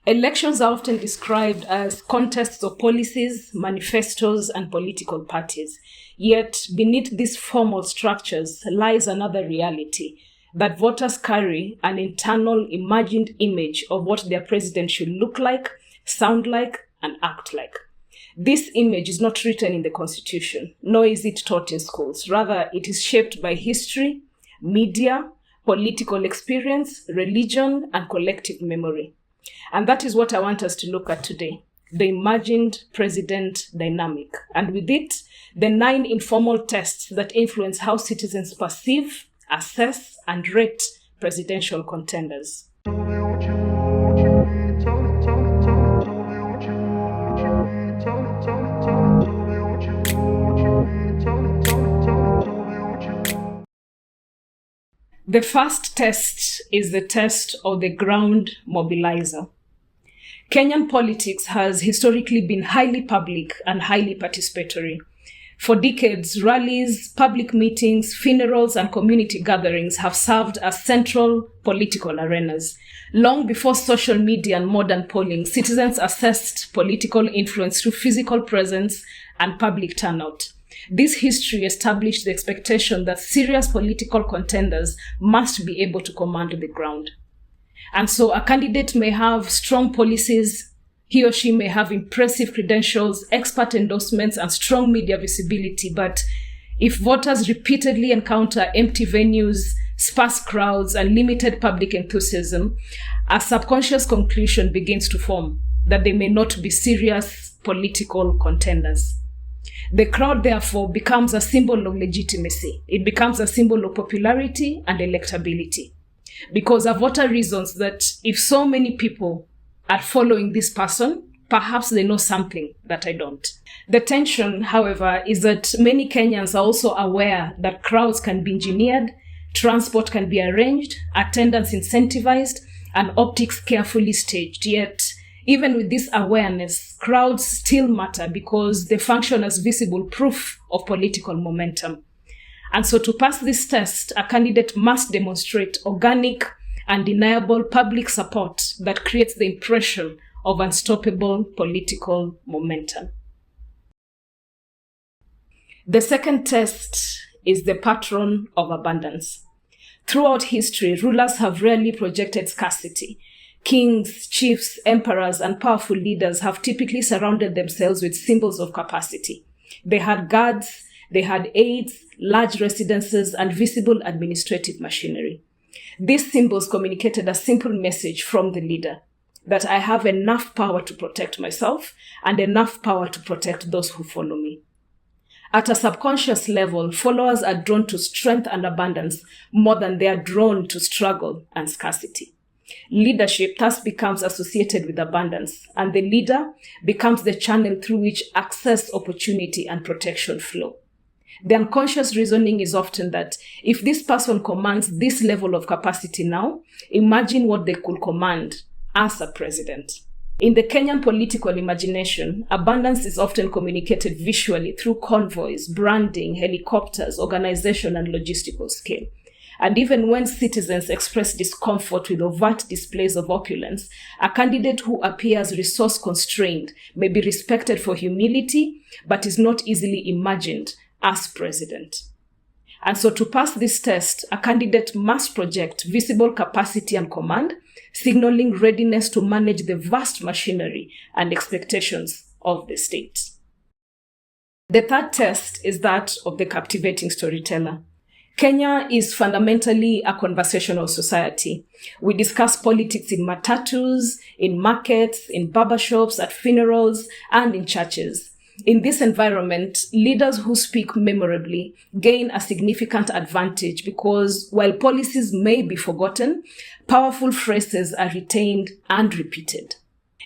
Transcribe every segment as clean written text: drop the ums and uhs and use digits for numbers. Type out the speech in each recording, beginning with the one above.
Elections are often described as contests of policies, manifestos, and political parties. Yet, beneath these formal structures lies another reality, that voters carry an internal imagined image of what their president should look like, sound like, and act like. This image is not written in the Constitution, nor is it taught in schools. Rather, it is shaped by history, media, political experience, religion, and collective memory. And that is what I want us to look at today, the imagined president dynamic. And with it, the 9 informal tests that influence how citizens perceive, assess, and rate presidential contenders. The first test is the test of the ground mobilizer. Kenyan politics has historically been highly public and highly participatory. For decades, rallies, public meetings, funerals, and community gatherings have served as central political arenas. Long before social media and modern polling, citizens assessed political influence through physical presence and public turnout. This history established the expectation that serious political contenders must be able to command the ground. And so a candidate may have strong policies, he or she may have impressive credentials, expert endorsements, and strong media visibility. But if voters repeatedly encounter empty venues, sparse crowds, and limited public enthusiasm, a subconscious conclusion begins to form that they may not be serious political contenders. The crowd, therefore, becomes a symbol of legitimacy. It becomes a symbol of popularity and electability. Because a voter reasons that if so many people are following this person, perhaps they know something that I don't. The tension, however, is that many Kenyans are also aware that crowds can be engineered, transport can be arranged, attendance incentivized, and optics carefully staged. Yet, even with this awareness, crowds still matter because they function as visible proof of political momentum. And so to pass this test, a candidate must demonstrate organic, undeniable public support that creates the impression of unstoppable political momentum. The second test is the pattern of abundance. Throughout history, rulers have rarely projected scarcity. Kings, chiefs, emperors, and powerful leaders have typically surrounded themselves with symbols of capacity. They had guards, they had aides, large residences, and visible administrative machinery. These symbols communicated a simple message from the leader, that I have enough power to protect myself and enough power to protect those who follow me. At a subconscious level, followers are drawn to strength and abundance more than they are drawn to struggle and scarcity. Leadership thus becomes associated with abundance, and the leader becomes the channel through which access, opportunity, and protection flow. The unconscious reasoning is often that if this person commands this level of capacity now, imagine what they could command as a president. In the Kenyan political imagination, abundance is often communicated visually through convoys, branding, helicopters, organization, and logistical scale. And even when citizens express discomfort with overt displays of opulence, a candidate who appears resource-constrained may be respected for humility, but is not easily imagined as president. And so to pass this test, a candidate must project visible capacity and command, signaling readiness to manage the vast machinery and expectations of the state. The third test is that of the captivating storyteller. Kenya is fundamentally a conversational society. We discuss politics in matatus, in markets, in barbershops, at funerals, and in churches. In this environment, leaders who speak memorably gain a significant advantage because while policies may be forgotten, powerful phrases are retained and repeated.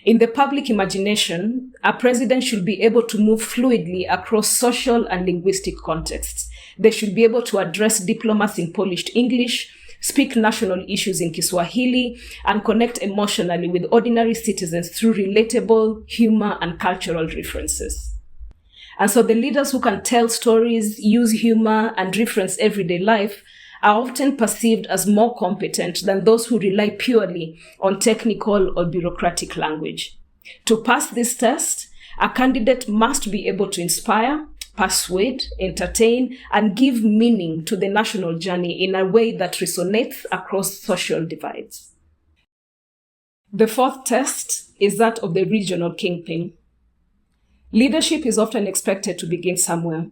In the public imagination, a president should be able to move fluidly across social and linguistic contexts. They should be able to address diplomats in polished English, speak national issues in Kiswahili, and connect emotionally with ordinary citizens through relatable humor and cultural references. And so the leaders who can tell stories, use humor, and reference everyday life are often perceived as more competent than those who rely purely on technical or bureaucratic language. To pass this test, a candidate must be able to inspire, persuade, entertain, and give meaning to the national journey in a way that resonates across social divides. The fourth test is that of the regional kingpin. Leadership is often expected to begin somewhere.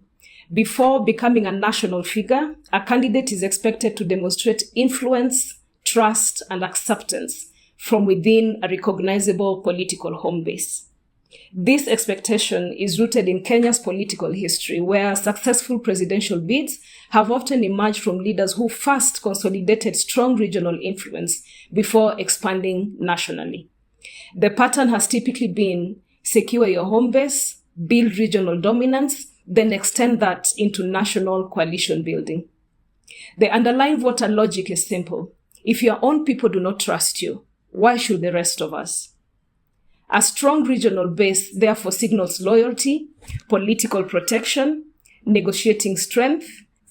Before becoming a national figure, a candidate is expected to demonstrate influence, trust, and acceptance from within a recognizable political home base. This expectation is rooted in Kenya's political history, where successful presidential bids have often emerged from leaders who first consolidated strong regional influence before expanding nationally. The pattern has typically been secure your home base, build regional dominance, then extend that into national coalition building. The underlying voter logic is simple. If your own people do not trust you, why should the rest of us? A strong regional base therefore signals loyalty, political protection, negotiating strength,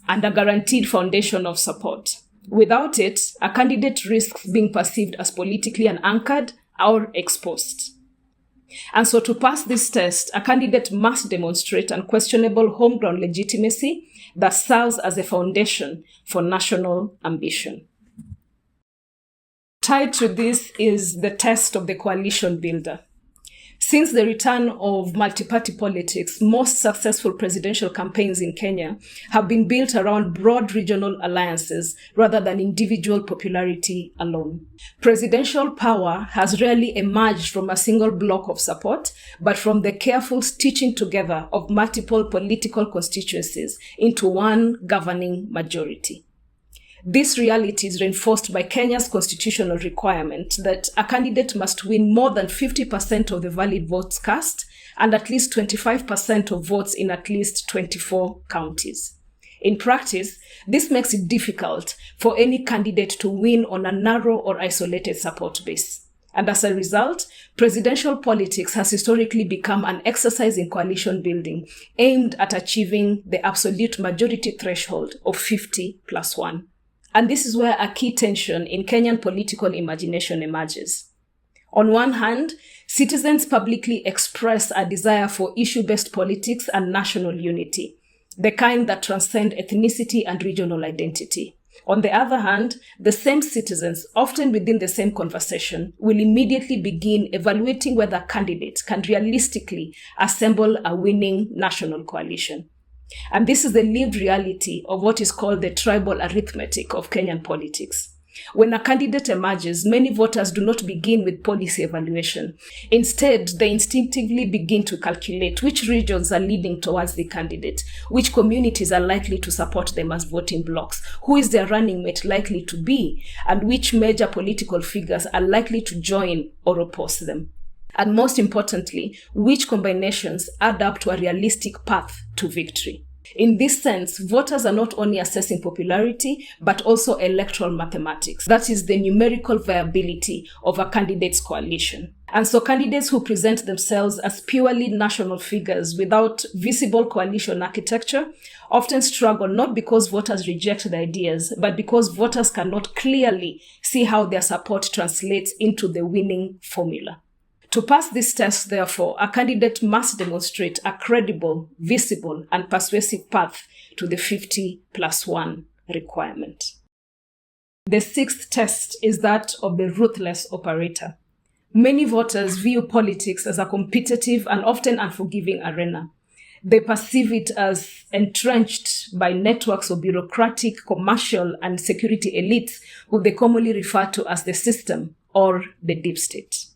and a guaranteed foundation of support. Without it, a candidate risks being perceived as politically unanchored or exposed. And so to pass this test, a candidate must demonstrate unquestionable home-ground legitimacy that serves as a foundation for national ambition. Tied to this is the test of the coalition builder. Since the return of multi-party politics, most successful presidential campaigns in Kenya have been built around broad regional alliances rather than individual popularity alone. Presidential power has rarely emerged from a single block of support, but from the careful stitching together of multiple political constituencies into one governing majority. This reality is reinforced by Kenya's constitutional requirement that a candidate must win more than 50% of the valid votes cast and at least 25% of votes in at least 24 counties. In practice, this makes it difficult for any candidate to win on a narrow or isolated support base. And as a result, presidential politics has historically become an exercise in coalition building aimed at achieving the absolute majority threshold of 50+1. And this is where a key tension in Kenyan political imagination emerges. On one hand, citizens publicly express a desire for issue-based politics and national unity, the kind that transcend ethnicity and regional identity. On the other hand, the same citizens, often within the same conversation, will immediately begin evaluating whether candidates can realistically assemble a winning national coalition. And this is the lived reality of what is called the tribal arithmetic of Kenyan politics. When a candidate emerges, many voters do not begin with policy evaluation. Instead, they instinctively begin to calculate which regions are leading towards the candidate, which communities are likely to support them as voting blocs, who is their running mate likely to be, and which major political figures are likely to join or oppose them. And most importantly, which combinations add up to a realistic path to victory. In this sense, voters are not only assessing popularity, but also electoral mathematics. That is the numerical viability of a candidate's coalition. And so candidates who present themselves as purely national figures without visible coalition architecture often struggle not because voters reject the ideas, but because voters cannot clearly see how their support translates into the winning formula. To pass this test, therefore, a candidate must demonstrate a credible, visible, and persuasive path to the 50+1 requirement. The sixth test is that of the ruthless operator. Many voters view politics as a competitive and often unforgiving arena. They perceive it as entrenched by networks of bureaucratic, commercial, and security elites who they commonly refer to as the system or the deep state.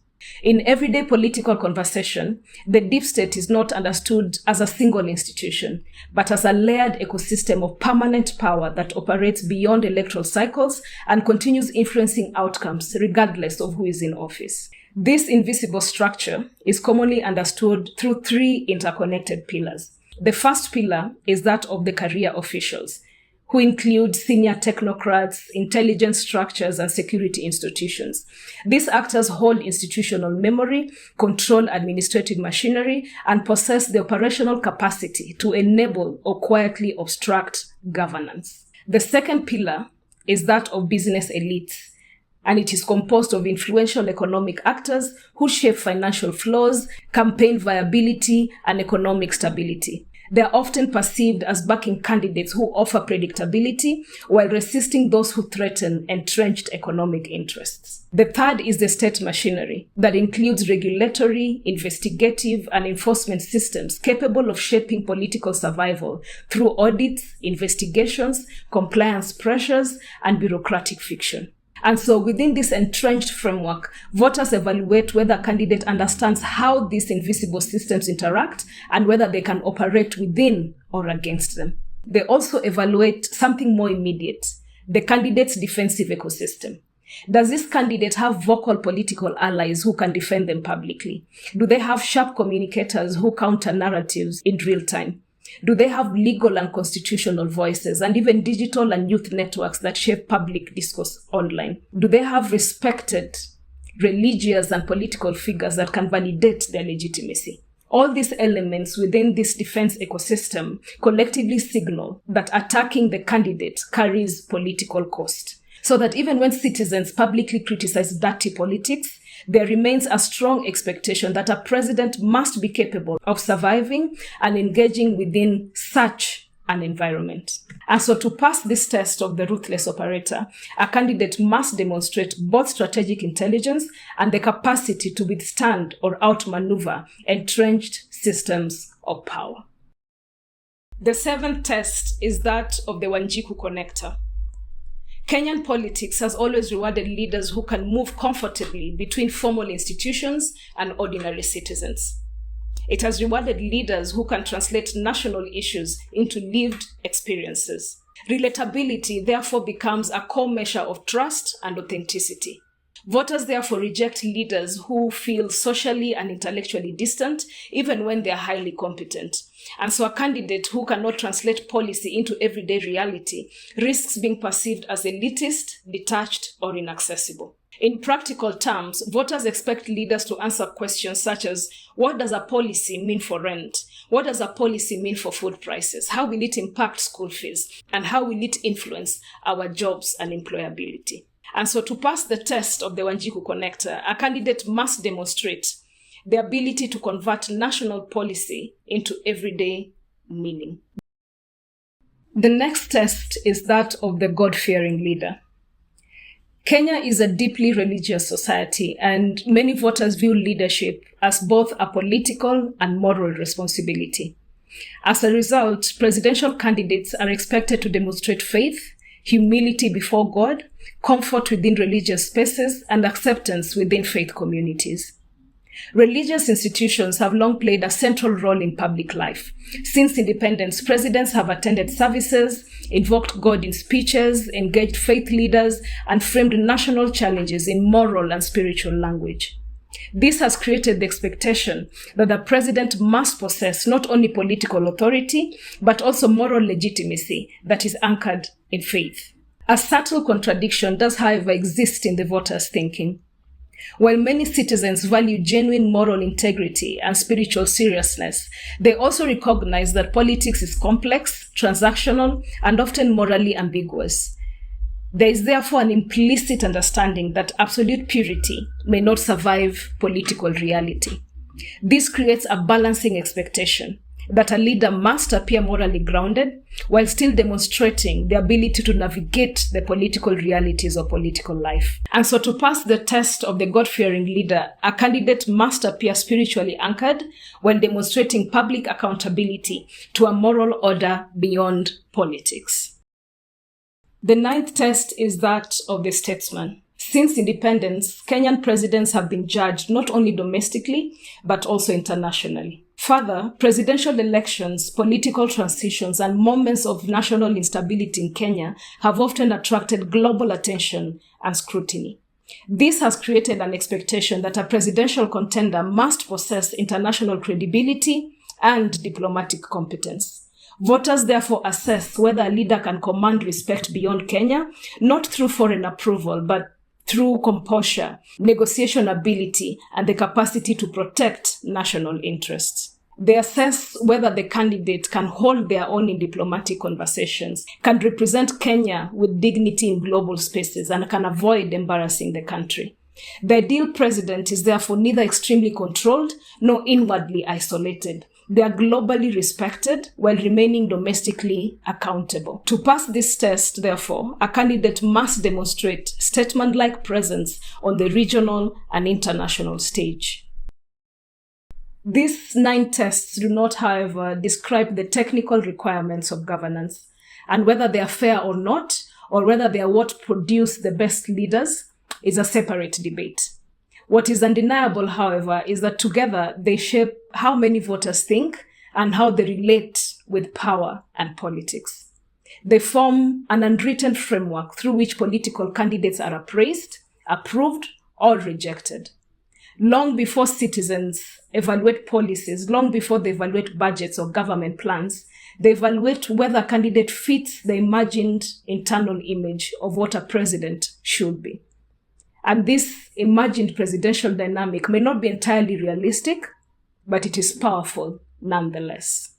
In everyday political conversation, the deep state is not understood as a single institution, but as a layered ecosystem of permanent power that operates beyond electoral cycles and continues influencing outcomes regardless of who is in office. This invisible structure is commonly understood through three interconnected pillars. The first pillar is that of the career officials, who include senior technocrats, intelligence structures, and security institutions. These actors hold institutional memory, control administrative machinery, and possess the operational capacity to enable or quietly obstruct governance. The second pillar is that of business elites, and it is composed of influential economic actors who shape financial flows, campaign viability, and economic stability. They are often perceived as backing candidates who offer predictability while resisting those who threaten entrenched economic interests. The third is the state machinery that includes regulatory, investigative, and enforcement systems capable of shaping political survival through audits, investigations, compliance pressures, and bureaucratic fiction. And so within this entrenched framework, voters evaluate whether a candidate understands how these invisible systems interact and whether they can operate within or against them. They also evaluate something more immediate, the candidate's defensive ecosystem. Does this candidate have vocal political allies who can defend them publicly? Do they have sharp communicators who counter narratives in real time? Do they have legal and constitutional voices and even digital and youth networks that shape public discourse online? Do they have respected religious and political figures that can validate their legitimacy? All these elements within this defense ecosystem collectively signal that attacking the candidate carries political cost, so that even when citizens publicly criticize dirty politics, there remains a strong expectation that a president must be capable of surviving and engaging within such an environment. And so to pass this test of the ruthless operator, a candidate must demonstrate both strategic intelligence and the capacity to withstand or outmaneuver entrenched systems of power. The seventh test is that of the Wanjiku connector. Kenyan politics has always rewarded leaders who can move comfortably between formal institutions and ordinary citizens. It has rewarded leaders who can translate national issues into lived experiences. Relatability therefore becomes a core measure of trust and authenticity. Voters therefore reject leaders who feel socially and intellectually distant, even when they are highly competent. And so a candidate who cannot translate policy into everyday reality risks being perceived as elitist, detached, or inaccessible. In practical terms, voters expect leaders to answer questions such as, what does a policy mean for rent? What does a policy mean for food prices? How will it impact school fees? And how will it influence our jobs and employability? And so to pass the test of the Wanjiku connector, a candidate must demonstrate the ability to convert national policy into everyday meaning. The next test is that of the God-fearing leader. Kenya is a deeply religious society, and many voters view leadership as both a political and moral responsibility. As a result, presidential candidates are expected to demonstrate faith, humility before God, comfort within religious spaces, and acceptance within faith communities. Religious institutions have long played a central role in public life. Since independence, presidents have attended services, invoked God in speeches, engaged faith leaders, and framed national challenges in moral and spiritual language. This has created the expectation that the president must possess not only political authority, but also moral legitimacy that is anchored in faith. A subtle contradiction does, however, exist in the voters' thinking. While many citizens value genuine moral integrity and spiritual seriousness, they also recognize that politics is complex, transactional, and often morally ambiguous. There is therefore an implicit understanding that absolute purity may not survive political reality. This creates a balancing expectation that a leader must appear morally grounded while still demonstrating the ability to navigate the political realities of political life. And so to pass the test of the God-fearing leader, a candidate must appear spiritually anchored while demonstrating public accountability to a moral order beyond politics. The ninth test is that of the statesman. Since independence, Kenyan presidents have been judged not only domestically, but also internationally. Further, presidential elections, political transitions, and moments of national instability in Kenya have often attracted global attention and scrutiny. This has created an expectation that a presidential contender must possess international credibility and diplomatic competence. Voters therefore assess whether a leader can command respect beyond Kenya, not through foreign approval, but through composure, negotiation ability, and the capacity to protect national interests. They assess whether the candidate can hold their own in diplomatic conversations, can represent Kenya with dignity in global spaces, and can avoid embarrassing the country. The ideal president is therefore neither extremely controlled nor inwardly isolated. They are globally respected while remaining domestically accountable. To pass this test, therefore, a candidate must demonstrate statesman-like presence on the regional and international stage. These 9 tests do not, however, describe the technical requirements of governance, and whether they are fair or not, or whether they are what produce the best leaders, is a separate debate. What is undeniable, however, is that together they shape how many voters think and how they relate with power and politics. They form an unwritten framework through which political candidates are appraised, approved, or rejected. Long before citizens evaluate policies, long before they evaluate budgets or government plans, they evaluate whether a candidate fits the imagined internal image of what a president should be. And this imagined presidential dynamic may not be entirely realistic, but it is powerful nonetheless.